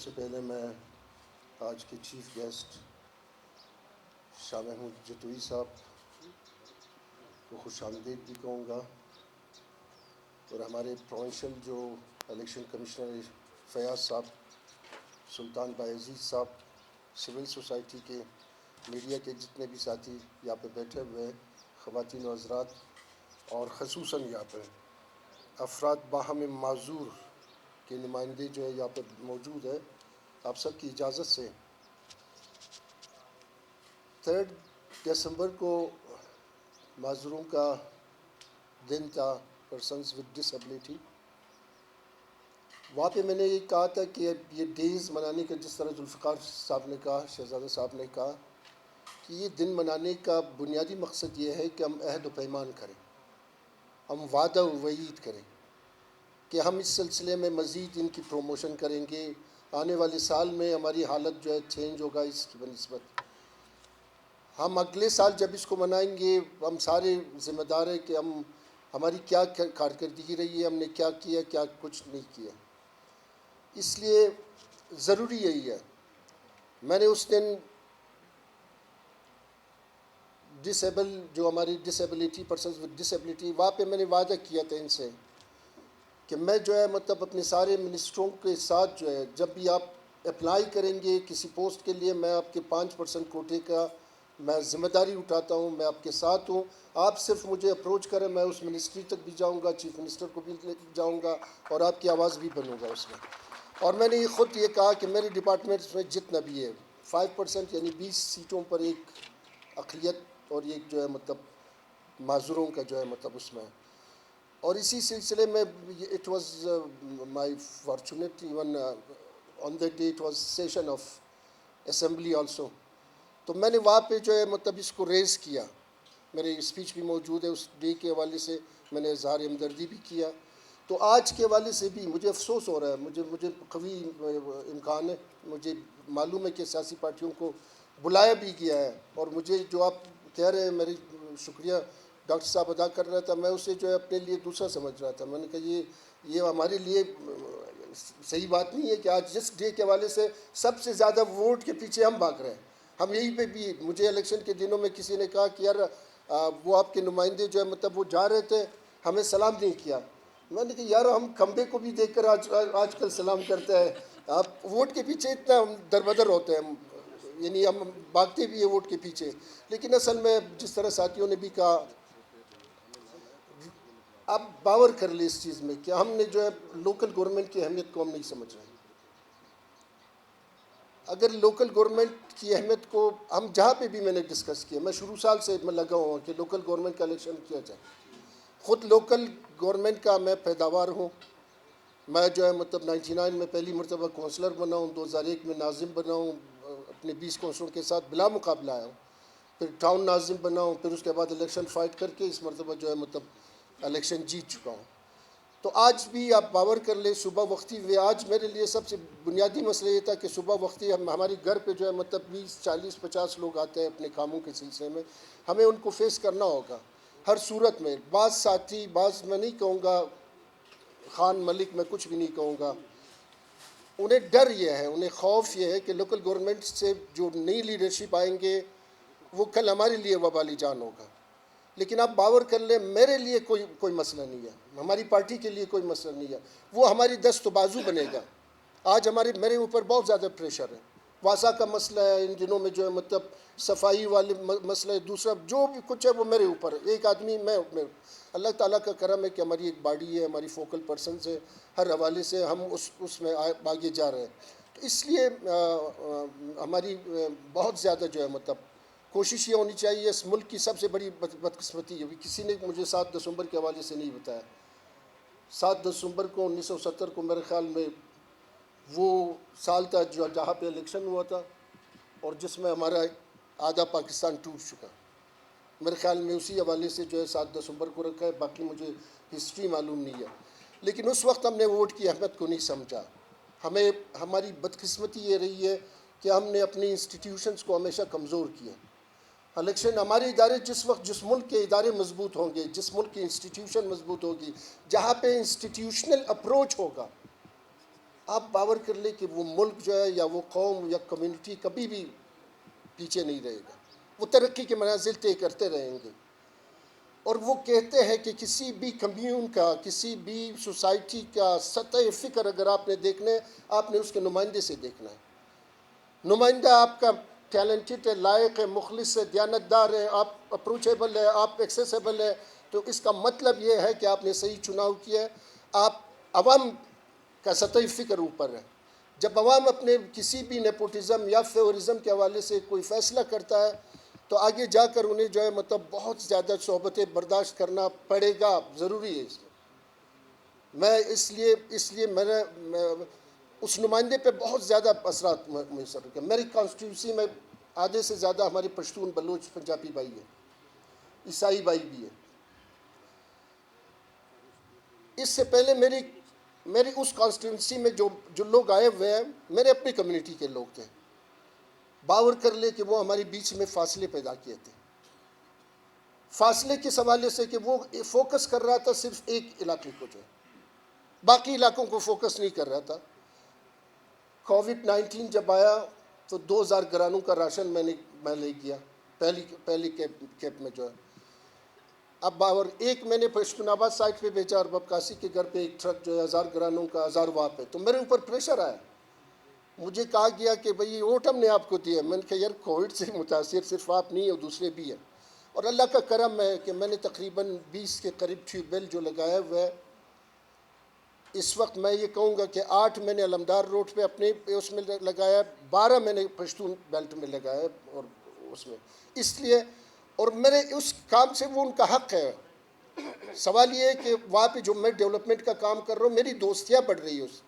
سے پہلے میں آج کے چیف گیسٹ شاہ محمود جتوئی صاحب کو خوش آمدید بھی کہوں گا، اور ہمارے پروونشل جو الیکشن کمشنر فیاض صاحب، سلطان بایزید صاحب، سول سوسائٹی کے میڈیا کے جتنے بھی ساتھی یہاں پہ بیٹھے ہوئے ہیں، خواتین و حضرات، اور خصوصاً یہاں پہ افراد باہم معذور کے نمائندے جو ہے یہاں پہ موجود ہے، آپ سب کی اجازت سے 3 دسمبر کو معذوروں کا دن تھا، پرسنز ود ڈسیبلٹی۔ وہاں پہ میں نے یہ کہا تھا کہ یہ ڈیز منانے کا، جس طرح ذوالفقار صاحب نے کہا، شہزادہ صاحب نے کہا کہ یہ دن منانے کا بنیادی مقصد یہ ہے کہ ہم عہد و پیمان کریں، ہم وعدہ و وعید کریں کہ ہم اس سلسلے میں مزید ان کی پروموشن کریں گے، آنے والے سال میں ہماری حالت جو ہے چینج ہوگا اس کی بنسبت۔ ہم اگلے سال جب اس کو منائیں گے، ہم سارے ذمہ دار ہیں کہ ہماری کیا کارکردگی رہی ہے، ہم نے کیا کیا، کیا کچھ نہیں کیا۔ اس لیے ضروری یہی ہے، میں نے اس دن جو ہماری ڈسیبلٹی، پرسنز ود ڈسیبلٹی، وہاں پہ میں نے وعدہ کیا تھا ان سے کہ میں جو ہے اپنے سارے منسٹروں کے ساتھ جو ہے، جب بھی آپ اپلائی کریں گے کسی پوسٹ کے لیے، میں آپ کے 5% کوٹے کا میں ذمہ داری اٹھاتا ہوں، میں آپ کے ساتھ ہوں۔ آپ صرف مجھے اپروچ کریں، میں اس منسٹری تک بھی جاؤں گا، چیف منسٹر کو بھی لے جاؤں گا، اور آپ کی آواز بھی بنوں گا اس میں۔ اور میں نے خود یہ کہا کہ میرے ڈپارٹمنٹ میں جتنا بھی ہے 5% یعنی 20 سیٹوں پر ایک اقلیت اور ایک جو ہے معذوروں کا جو ہے اس میں، اور اسی سلسلے میں it was my fortunate even on that day it was session of assembly also, تو میں نے وہاں پہ جو ہے اس کو ریز کیا، میرے اسپیچ بھی موجود ہے، اس ڈے کے حوالے سے میں نے اظہار ہمدردی بھی کیا۔ تو آج کے حوالے سے بھی مجھے افسوس ہو رہا ہے، مجھے قوی امکان ہے، مجھے معلوم ہے کہ سیاسی پارٹیوں کو بلایا بھی گیا ہے، اور مجھے جو آپ کہہ رہے ہیں، میری شکریہ ڈاکٹر صاحب ادا کر رہا تھا، میں اسے جو ہے اپنے لیے دوسرا سمجھ رہا تھا۔ میں نے کہا یہ ہمارے لیے صحیح بات نہیں ہے کہ آج جس ڈے کے حوالے سے سب سے زیادہ ووٹ کے پیچھے ہم بھاگ رہے ہیں، ہم یہیں پہ بھی، مجھے الیکشن کے دنوں میں کسی نے کہا کہ یار وہ آپ کے نمائندے جو ہے وہ جا رہے تھے، ہمیں سلام نہیں کیا۔ میں نے کہا یار ہم کھمبے کو بھی دیکھ کر آج کل سلام کرتے ہیں، آپ ووٹ کے پیچھے اتنا دربدر ہوتے ہیں، یعنی ہم بھاگتے بھی ہیں ووٹ کے پیچھے۔ لیکن اصل میں جس طرح ساتھیوں نے بھی کہا، آپ باور کر لیں اس چیز میں کہ ہم نے جو ہے لوکل گورنمنٹ کی اہمیت کو ہم نہیں سمجھ رہے ہیں۔ اگر لوکل گورنمنٹ کی اہمیت کو ہم جہاں پہ بھی میں نے ڈسکس کیا، میں شروع سال سے میں لگا ہوں کہ لوکل گورنمنٹ کا الیکشن کیا جائے، خود لوکل گورنمنٹ کا میں پیداوار ہوں۔ میں جو ہے 99 میں پہلی مرتبہ کونسلر بنا ہوں، 2001 میں ناظم بنا ہوں، اپنے 20 کونسلروں کے ساتھ بلا مقابلہ آیا ہوں، پھر ٹاؤن ناظم بنا ہوں، پھر اس کے بعد الیکشن فائٹ کر کے اس مرتبہ جو ہے الیکشن جیت چکا ہوں۔ تو آج بھی آپ باور کر لیں، صبح وقتی آج میرے لیے سب سے بنیادی مسئلہ یہ تھا کہ صبح وقتی ہمارے گھر پہ جو ہے 20 40 50 لوگ آتے ہیں اپنے کاموں کے سلسلے میں، ہمیں ان کو فیس کرنا ہوگا ہر صورت میں۔ بعض ساتھی، میں نہیں کہوں گا خان ملک، میں کچھ بھی نہیں کہوں گا، انہیں ڈر یہ ہے، انہیں خوف یہ ہے کہ لوکل گورنمنٹ سے جو نئی لیڈرشپ آئیں گے وہ کل ہمارے لیے وبالی جان ہوگا۔ لیکن آپ باور کر لیں، میرے لیے کوئی مسئلہ نہیں ہے، ہماری پارٹی کے لیے کوئی مسئلہ نہیں ہے، وہ ہماری دست و بازو بنے گا۔ آج میرے اوپر بہت زیادہ پریشر ہے، واسا کا مسئلہ ہے ان دنوں میں، جو ہے صفائی والے مسئلہ ہے، دوسرا جو بھی کچھ ہے وہ میرے اوپر ہے، ایک آدمی میں اللہ تعالیٰ کا کرم ہے کہ ہماری ایک باڈی ہے، ہماری فوکل پرسنز ہے، ہر حوالے سے ہم اس میں آگے جا رہے ہیں۔ تو اس لیے ہماری بہت زیادہ جو ہے کوشش یہ ہونی چاہیے۔ اس ملک کی سب سے بڑی بدقسمتی ہے، کسی نے مجھے 7 دسمبر کے حوالے سے نہیں بتایا۔ 7 دسمبر کو 1970 کو میرے خیال میں وہ سال تھا جہاں پہ الیکشن ہوا تھا، اور جس میں ہمارا آدھا پاکستان ٹوٹ چکا۔ میرے خیال میں اسی حوالے سے جو ہے 7 دسمبر کو رکھا ہے، باقی مجھے ہسٹری معلوم نہیں ہے۔ لیکن اس وقت ہم نے ووٹ کی اہمیت کو نہیں سمجھا۔ ہماری بدقسمتی یہ رہی ہے کہ ہم نے اپنی انسٹیٹیوشنز کو ہمیشہ کمزور کیا۔ الیکشن ہمارے ادارے جس ملک کے ادارے مضبوط ہوں گے، جس ملک کی انسٹیٹیوشن مضبوط ہوگی، جہاں پہ انسٹیٹیوشنل اپروچ ہوگا، آپ باور کر لیں کہ وہ ملک جو ہے یا وہ قوم یا کمیونٹی کبھی بھی پیچھے نہیں رہے گا، وہ ترقی کے منازل طے کرتے رہیں گے۔ اور وہ کہتے ہیں کہ کسی بھی کمیون کا، کسی بھی سوسائٹی کا سطح فکر اگر آپ نے دیکھنا ہے، آپ نے اس کے نمائندے سے دیکھنا ہے۔ نمائندہ آپ کا ٹیلنٹڈ ہے، لائق ہے، مخلص ہے، دیانتدار ہے، آپ اپروچیبل ہے، آپ ایکسیسیبل ہے، تو اس کا مطلب یہ ہے کہ آپ نے صحیح چناؤ کیا ہے۔ آپ عوام کا سطحی فکر اوپر ہے۔ جب عوام اپنے کسی بھی نیپوٹزم یا فیورزم کے حوالے سے کوئی فیصلہ کرتا ہے تو آگے جا کر انہیں جو ہے مطلب بہت زیادہ صحبتیں برداشت کرنا پڑے گا، ضروری ہے اس میں اس لیے میں اس نمائندے پہ بہت زیادہ اثرات منحصر کیا۔ میری کانسٹیٹیوسی میں آدھے سے زیادہ ہماری پشتون، بلوچ، پنجابی بھائی ہیں، عیسائی بھائی بھی ہیں۔ اس سے پہلے میری اس کانسٹیٹیونسی میں جو لوگ آئے ہوئے ہیں میرے اپنی کمیونٹی کے لوگ تھے۔ باور کر لے کہ وہ ہمارے بیچ میں فاصلے پیدا کیے تھے، فاصلے کس حوالے سے کہ وہ فوکس کر رہا تھا صرف ایک علاقے کو، جو باقی علاقوں کو فوکس نہیں کر رہا تھا۔ کووڈ-19 جب آیا تو 2000 گرانوں کا راشن میں لے گیا پہلی کیپ میں جو ہے۔ اب باور ایک میں نے پشتون آباد سائٹ پہ بھیجا اور ببکاسی کے گھر پہ ایک ٹرک جو ہے 1000 گرانوں کا 1000 واپ ہے، تو میرے اوپر پریشر آیا۔ مجھے کہا گیا کہ بھئی ووٹ ہم نے آپ کو دیا۔ میں نے کہا یار کووڈ سے متاثر صرف آپ نہیں ہو، دوسرے بھی ہیں۔ اور اللہ کا کرم ہے کہ میں نے تقریباً 20 کے قریب ٹیوب ویل جو لگایا ہوا ہے۔ اس وقت میں یہ کہوں گا کہ 8 میں نے علمدار روڈ پہ اپنے اس میں لگایا، 12 میں نے پشتون بیلٹ میں لگایا، اور اس میں اس لیے، اور میرے اس کام سے وہ ان کا حق ہے۔ سوال یہ ہے کہ وہاں پہ جو میں ڈیولپمنٹ کا کام کر رہا ہوں، میری دوستیاں بڑھ رہی ہے اس